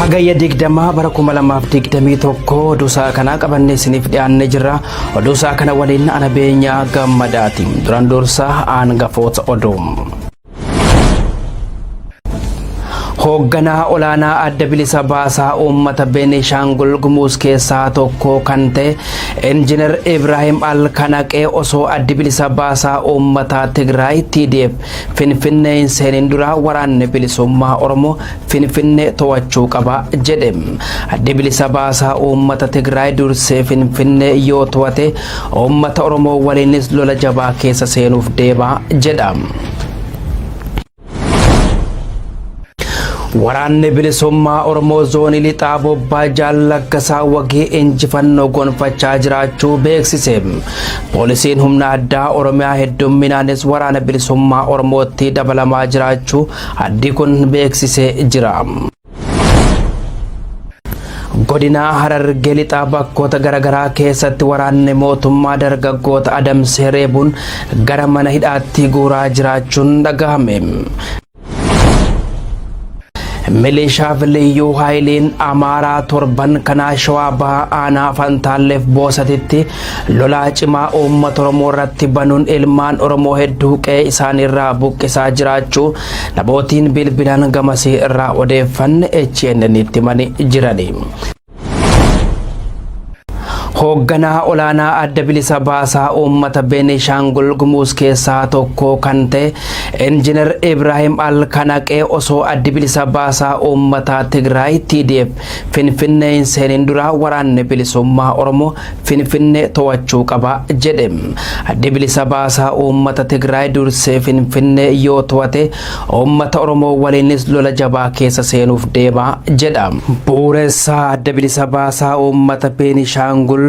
Hagayya digdama bara 2021 duusaa kana qabanne isiniif dhiyaannee jirra. Duusaa kana waliin ana beenya gammadaati. Duraan dursa aangafoota oduu. Hoogganaa olaanaa adda bilisa baasaa uummata Beenishaangul Gumuz keessaa tokko kan ta'e Injiinar Ibrahim Alkanaqee osoo adda bilisa baasaa uummata Tigraay TDF Finfinnee seenin dura waraanni bilisummaa Oromoo Finfinnee to'achuu qaba jedhe. Adda bilisa baasaa uummata Tigraay dursee Finfinnee yoo to'ate uummata Oromoo waliinis lola jabaa keessa seenuuf deema jedha. Waraanni bilisummaa Oromoo zoonii lixaa bobbaa Jaallaggasaa wagee injifannoo gonfachaa jiraachuu beeksise. Poolisiin humna addaa Oromiyaa hedduminaanis waraana bilisummaa Oromootti dabalamaa jiraachuu addi kun beeksisee jira. Godina Harargee lixaa bakkoota garaagaraa keessatti waraanni mootummaa dargaggoota adamsee reebuun gara mana hidhaatti guuraa jiraachuun dhagahame. Milishaa Liyyuu Haayiliin Amaaraa torban kanaa Shawaa Bahaa Aanaa Fantaalleef Boosatitti lolaa cimaa uummata Oromoo irratti banuun ilmaan Oromoo hedduu qe'ee isaaniirraa buqqisaa jiraachuu namootni bilbilaan gamasii irraa odeeffanne HNN'tti himanii jirani. Hoogganaa olaanaa adda bilisa baasaa uummata Beenishaangul Gumuz keessaa tokko kan ta'e Injiinar Ibrahim Alkanaqee osoo adda bilisa baasaa uummata Tigraay TDF Finfinnee seenin dura waraanni bilisummaa Oromoo Finfinnee to'achuu qaba jedhe. Adda bilisa baasaa uummata Tigraay dursee Finfinnee yoo to'ate uummata Oromoo waliinis lola jabaa keessa seenuuf deema jedha. Bu'uureessaa adda bilisa baasaa uummata Beenishaangul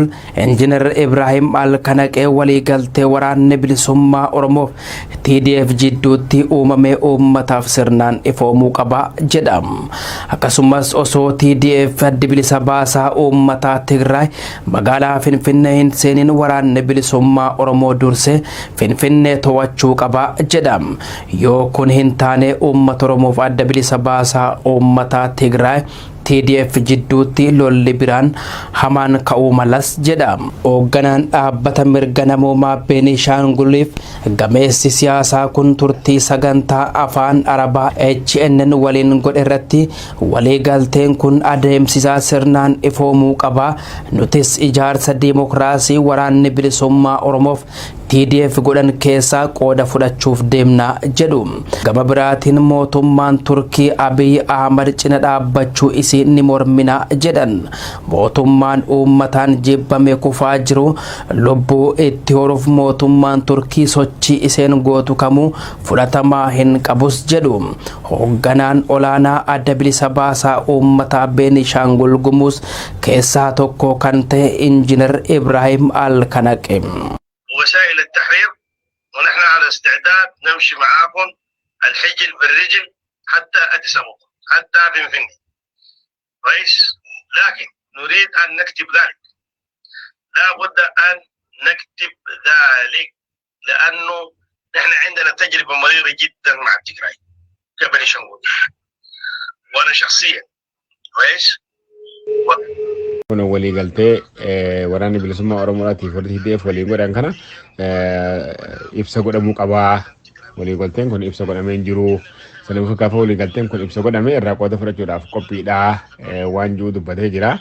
Injiinar Ibrahim Alkanaqee waliigaltee waraanni bilisummaa Oromoo TDF jidduutti uumamee uummataaf sirnaan ifoomuu qaba jedha. Akkasumas osoo TDF adda bilisa baasaa uummata Tigraay magaalaa Finfinnee hin seenin waraanni bilisummaa Oromoo dursee Finfinnee to'achuu qaba jedha. Yoo kun hin taane uummata Oromoof adda bilisa baasaa uummata Tigraay TDF jidduutti lolli biraan hamaan ka'uu malas jedha. Hoogganaan dhaabbata mirga namoomaa Beenishaanguliif gameessi siyaasaa kun turtii sagantaa afaan Arabaa HNN waliin godhe irratti waliigalteen kun adeemsisaa sirnaan ifoomuu qaba. Nutis ijaarsa diimokiraasii waraanni bilisummaa Oromoof TDF godhan keessaa qooda fudhachuuf deemna jedhu. Gama biraatiin mootummaan Turkii Abiy Ahmad cina dhaabbachuu ni mormina jedhan. Mootummaan uummataan jibbame kufaa jiru lubbuu itti horuuf mootummaan Turkii sochii iseen gootu kamuu fudhatamaa hin qabus jedhu. Hoogganaan olaanaa adda bilisa baasaa uummata Beenishaangul Gumuz keessaa tokko kan ta'e Injiinar Ibrahim Alkanaqee. وسائل التحرير ونحن على استعداد نمشي معاكم الحجل بالرجل حتى أديس أبابا حتى فنفني كويس. لكن نريد أن نكتب ذلك، لا بد أن نكتب ذلك لأنه نحن عندنا تجربة مريرة جدا مع التجراي كبنشانغول وأنا شخصيا كويس. Kuna waliigaltee waraanni bilisummaa Oromootiif warri TDF waliin godhan kana ibsa godhamuu qaba. Waliigalteen kun ibsa godhamee jiru. Sadarkaa gaafa waliigalteen kun ibsa godhamee irraa qooda fudhachuudhaaf qophiidha waan jiru dubbatee jira.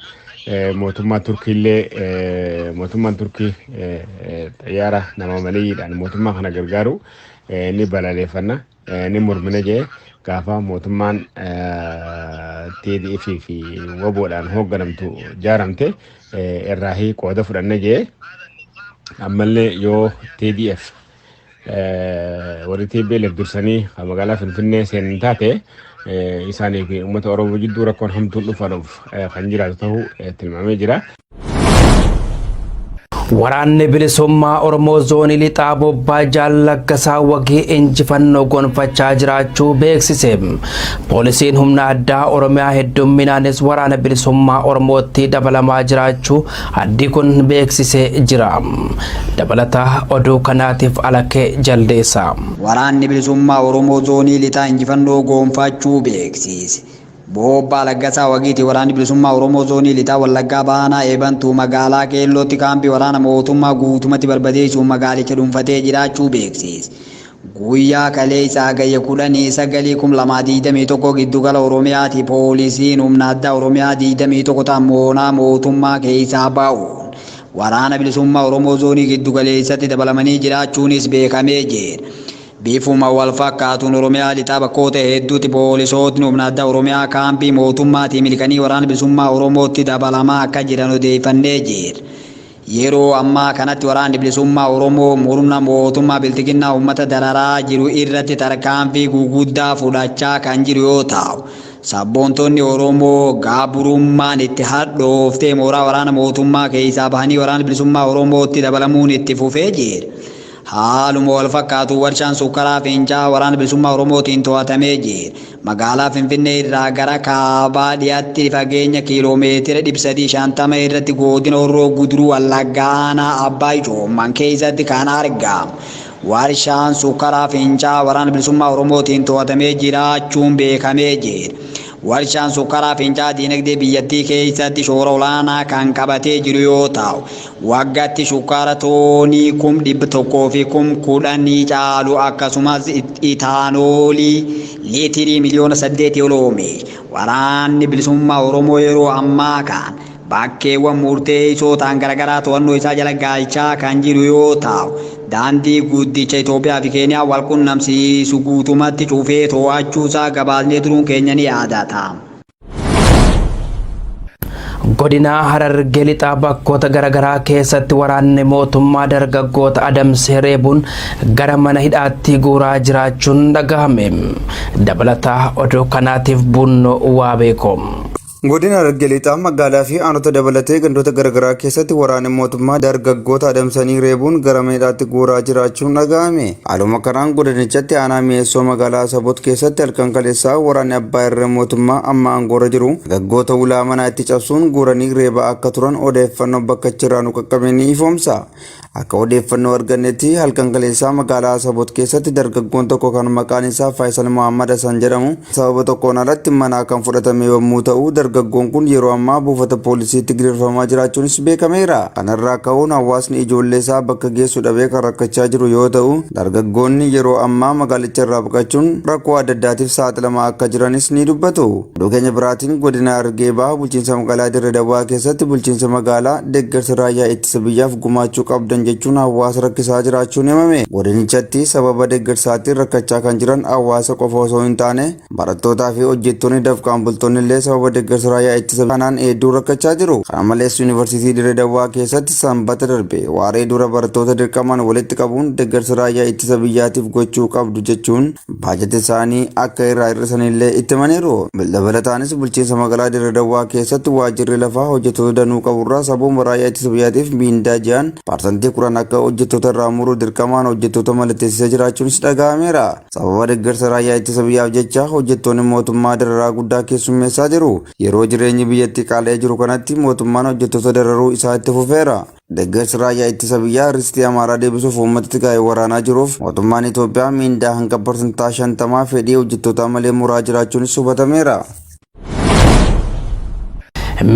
Mootummaan Turkii xayyaara nama maleeyyiidhaan mootummaa kana gargaaru ni balaaleffanna ni mormina jee gaafa mootummaan TDF fi waboodhaan hoogganamtu jaaramte irraa qooda fudhanna jee ammallee yoo TDF warri TPLF dursanii magaalaa Finfinnee seenan taate isaanii fi uummata Oromoo jidduu rakkoon hamtuun dhufuuf kan jiraatu ta'uu tilmaamee jira. Waraanni bilisummaa Oromoo zoonii lixaa bobbaa Jaallaggasaa wagee injifannoo gonfachaa jiraachuu beeksise. Poolisiin humna addaa Oromiyaa hedduminaanis waraana bilisummaa Oromootti dabalamaa jiraachuu addi kun beeksisee jira. Dabalata oduu kanaatiif Alakee Jaldeessaa. Waraanni bilisummaa Oromoo zoonii lixaa injifannoo gonfachuu beeksise. Boobba Laggasaa Wagiiti waraanni bilisummaa Oromoo zoonii lixaa Wallaggaa Baanaa eebantuu magaalaa Qeellootti kaampii waraana mootummaa guutumatti barbadeessuun magaalicha dhuunfatee jiraachuu beeksise. Guyyaa kaleessa Hagayya 19/2021 giddugala Oromiyaati poolisiin humna addaa Oromiyaa 21 tammoonaa mootummaa keessaa ba'uun waraana bilisummaa Oromoo zoonii giddugaleessatti dabalamanii jiraachuunis beekamee jira. Bifuma wal fakkaatuun Oromiyaa lixaa bakkoota hedduutti poolisootni humna addaa Oromiyaa kaampii mootummaatii milkanii waraana bilisummaa Oromootti dabalamaa akka jiran odeeffannee jira. Yeroo ammaa kanatti waraanni bilisummaa Oromoo murna mootummaa biltiginnaa uummata dararaa jiru irratti tarkaanfii guguddaa fudhachaa kan jiru yoo ta'u, sabboontonni Oromoo gaaburummaan itti hadhooftee mooraa waraana mootummaa keessaa bahanii waraana bilisummaa Oromootti dabalamuun itti fufee jira. Haaluma wal fakkaatu warshaan sukkaraa Fincaa waraana bilisummaa Oromootiin to'atamee jira. Magaalaa Finfinnee irraa gara kaabaa dhiyaatti fageenya kiiloomeetira 350 irratti godina Horroo Guduruu Wallaggaa Aanaa Abbaa Ijoomman keessatti kan argamu. Warshaan sukkaraa Fincaa waraana bilisummaa Oromootiin to'atamee jiraachuun beekamee jira. Warshaan sukkaraa Fincaa diinagdee biyyattii keessatti shoora olaanaa kan qabatee jiru yoo ta'u, waggaatti sukkaara toonii 100,000 fi 10,000 caalu akkasumas itaanoolii liitirii miliyoona 8 oomisha. Waraanni bilisummaa Oromoo yeroo ammaa kan bakkeewwan murteessoo ta'an garaagaraa to'annoo isaa jala galchaa kan jiru yoo ta'u, daandii guddicha Itoophiyaa fi Keeniyaa wal qunnamsiisu guutumatti cufee to'achuusaa gabaasnee turuun keenya ni yaadatama. Godina Harargee lixaa bakkoota garaagaraa keessatti waraanni mootummaa dargaggoota adamsee reebuun gara mana hidhaatti guuraa jiraachuun dhagahame. Dabalataa oduu kanaatiif Bunnoo Waabeekom. Godina Harargee lixaa magaalaa fi aanota dabalatee gandoota garaagaraa keessatti waraanni mootummaa dargaggoota adamsanii reebuun gara mana hidhaatti guuraa jiraachuun dhagahame. Haaluma kanaan godinichatti aanaa mi'eessoo magaalaa Asaboot keessatti halkan kaleessaa waraanni abbaa irree mootummaa amma aangoorra jiru dargaggoota ulaa manaa itti cabsuun guuranii reebaa akka turan odeeffannoo bakka jiraanu qaqqabee ni ifoomsa. Akka odeeffannoo argannetti halkan kaleessaa magaalaa Asaboot keessatti dargaggoon tokko kan maqaan isaa Faayisal Muhammad Hasan jedhamu sababa tokkoon alatti manaa kan fudhatame yommuu ta'u, dargaggoon kun yeroo ammaa buufata poolisiitti gidirfamaa jiraachuunis beekameera. Kanarraa ka'uun hawaasni ijoollee isaa bakka geessu dhabee kan rakkachaa jiru yoo ta'u, dargaggoonni yeroo ammaa magaalicha irraa baqachuun rakkoo adda addaatiif saaxilamaa akka jiranis ni dubbatu. Oduu keenya biraatiin godina Harargee Bahaa bulchiinsa magaalaa Dirree Dawaa keessatti bulchiinsa magaalaa deeggarsa raayyaa ittisa biyyaaf gumaachuu qabdan jechuun hawaasa rakkisaa jiraachuun himame. Godinichatti sababa deeggarsaatiin rakkachaa kan jiran hawaasa qofa osoo hin taane barattootaa fi hojjettoonni dafqaan bultoonni illee sababa deeggarsa raayyaa ittisa kanaan hedduu rakkachaa jiru. Kana malees yuunivarsiitii Dirree Dawaa keessatti sanbata darbe waaree dura barattoota dirqamaan walitti qabuun deeggarsa raayyaa ittisa biyyaatiif gochuu qabdu jechuun baajata isaanii akka irraa hir'isanillee itti himaniiru. Dabalataanis bulchiinsa magaalaa Dirree Dawaa keessatti waajjirri lafaa hojjettoota danuu qaburraa sababa raayyaa ittisa biyyaatiif miindaa ji'aan parsantii 10 akka hojjettoota irraa muruu dirqamaan hojjettoota mallatteessisaa jiraachuunis dhaga'ameera. Sababa deeggarsa raayyaa ittisa biyyaaf jecha hojjettoonni mootummaa dararaa guddaa keessummeessaa jiru. Yeroo jireenyi biyyattii qaala'ee jiru kanatti mootummaan hojjettoota dararuu isaa itti fufeera. Deeggarsi raayyaa ittisa biyyaa ristii amaaraa deebisuuf uummatatti gaa'ee waraanaa jiruuf mootummaan Itoophiyaa miindaa hanga parsantaa 50 fedhii hojjettootaa malee muraa jiraachuunis hubatameera.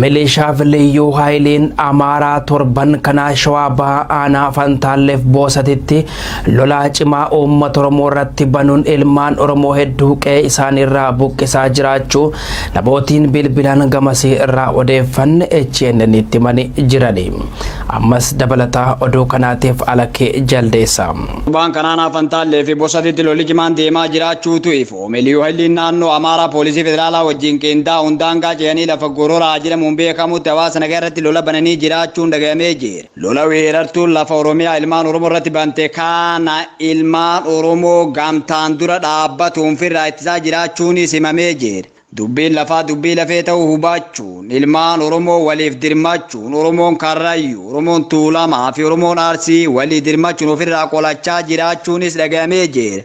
Milishaaf liyyuu haayiliin Amaaraa torban kanaa Shawaa Bahaa aanaa Fantaalleef Boosatitti lolaa cimaa uummata Oromoo irratti banuun ilmaan Oromoo hedduu qe'ee isaaniirraa buqqisaa jiraachuu namootni bilbilaan gamasii irraa odeeffanne HNN'tti himanii jirani. Ammas dabalataa oduu kanaatiif Alakee Jaldeessa. Torban kanaa Fantaalleef Boosatitti lolli cimaan deemaa jiraachuutu ifoome. Liyyuu haayiliin naannoo Amaaraa poolisii federaalaa wajjin qindaa'uun daangaa ce'anii lafa gororaa jedhamuun beekamutti hawaasa nagaa irratti lola bananii jiraachuun dhaga'amee jira. Lola weerartuun lafa Oromiyaa ilmaan Oromoo irratti bante kana ilmaan Oromoo gamtaan dura dhaabbatuun firraa ittisaa jiraachuunis himamee jira. Dubbiin lafaa dubbii lafee ta'uu hubachuun ilmaan Oromoo waliif dirmachuun Oromoon Karrayyuu, Oromoon Tuulamaa fi Oromoon Arsii walii dirmachuun ofirraa qolachaa jiraachuunis dhaga'amee jira.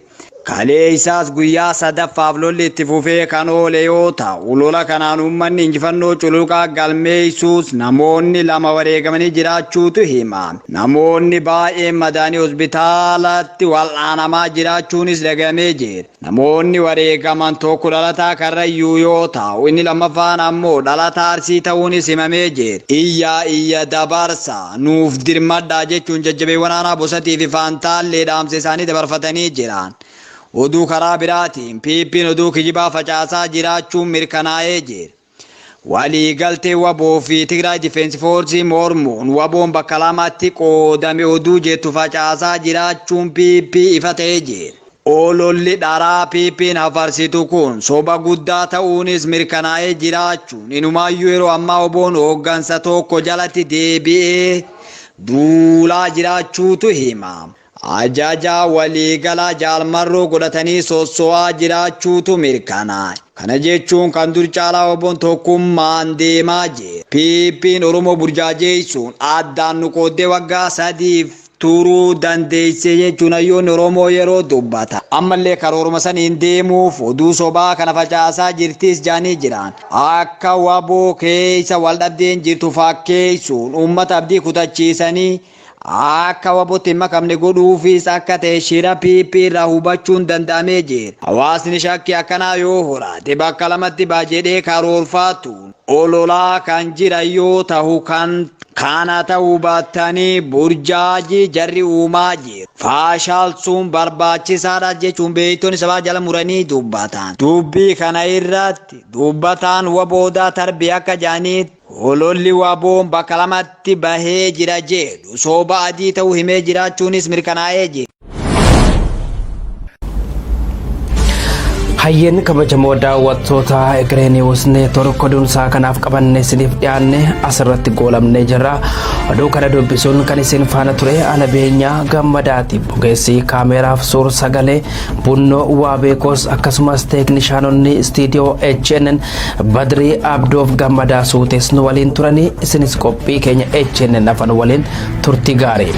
Kaleessaas guyyaa sadaffaaf lolli itti fufee kan oole yoo ta'u lola kanaan uummanni injifannoo cululuqaa galmeessuus namoonni 2 wareegamanii jiraachuutu hima. Namoonni baay'een madaanii hospitaalatti wal'aanamaa jiraachuunis dhagamee jira. Namoonni wareegaman tokko dhalataa Karrayyuu yoo ta'u inni lammaffaan ammoo dhalataa Arsii ta'uunis himamee jira. Iyya dabarsa nuuf dirmadhaa jechuun jajjabeewwan aanaa Bosatii fi Faantaallee dhaamsa isaanii dabarfatanii jiran. Oduu karaa biraatiin PP'n oduu kijibaa facaasaa jiraachuun mirkanaa'ee jira. Waliigaltee waboo fi Tigraay Difeensi Foorsii mormuun waboon bakka lamatti qoodame oduu jettu facaasaa jiraachuun PP ifa ta'ee jira. Ololli dharaa PP'n hafarsitu kun soba guddaa ta'uunis mirkanaa'ee jiraachuun inumaayyuu yeroo ammaa waboon hooggansa tokko jalatti deebi'ee duulaa jiraachuutu hima. Ajajaa waliigalaa jaalmarroo godhatanii sosso'aa jiraachuutu mirkanaa'e. Kana jechuun kan dur caalaa waboon tokkummaan deemaa jira. PP'n Oromoo burjaajeessuun addaan nu qooddee waggaa 3 turuu dandeessee jechuun hayyoonni Oromoo yeroo dubbata. Ammallee karooruma saniin deemuuf oduu sobaa kana facaasaa jirtis jaanii jiran. Akka waboo keessa wal dhabdeen jirtu fakkeessuun uummata abdii kutachiisanii akka wabootti hin makamne godhuufis akka ta'e shira PP irraa hubachuun danda'amee jira. Hawaasni shakkii akkanaa yoo horaate bakka lamatti bajedhee karoorfaatuun ololaa kan jiran yoo ta'u kana ta'uu baattanii burjaajii jarri uumaa jiru. Faashaalsuun barbaachisaadha jechuun beektonni sabaa jala muranii dubbatan. Dubbii kana irratti dubbataan waboodaa tarbii akka jaaniitti ololli waboon bakka lamatti bahee jira jedhu soba adii ta'uu himee jiraachuunis mirkanaa'ee jira. Hayyeen kabajamoo daawwattoota Egeree Niwus Neetwoork oduunsaa kanaaf qabanne isiniif dhiyaanne asirratti goolabnee jirra. Oduu kana dubbisuun kan isin faana ture ana beenyaa gammadaati. Ogeessi kaameraaf suur sagalee Bunnoo Waabeekos akkasumas teeknishaanonni istiidiyoo HNN Badrii Abdoof gammadaa suutes nu waliin turanii isinis qophii keenya HNN afan waliin turtii gaarii.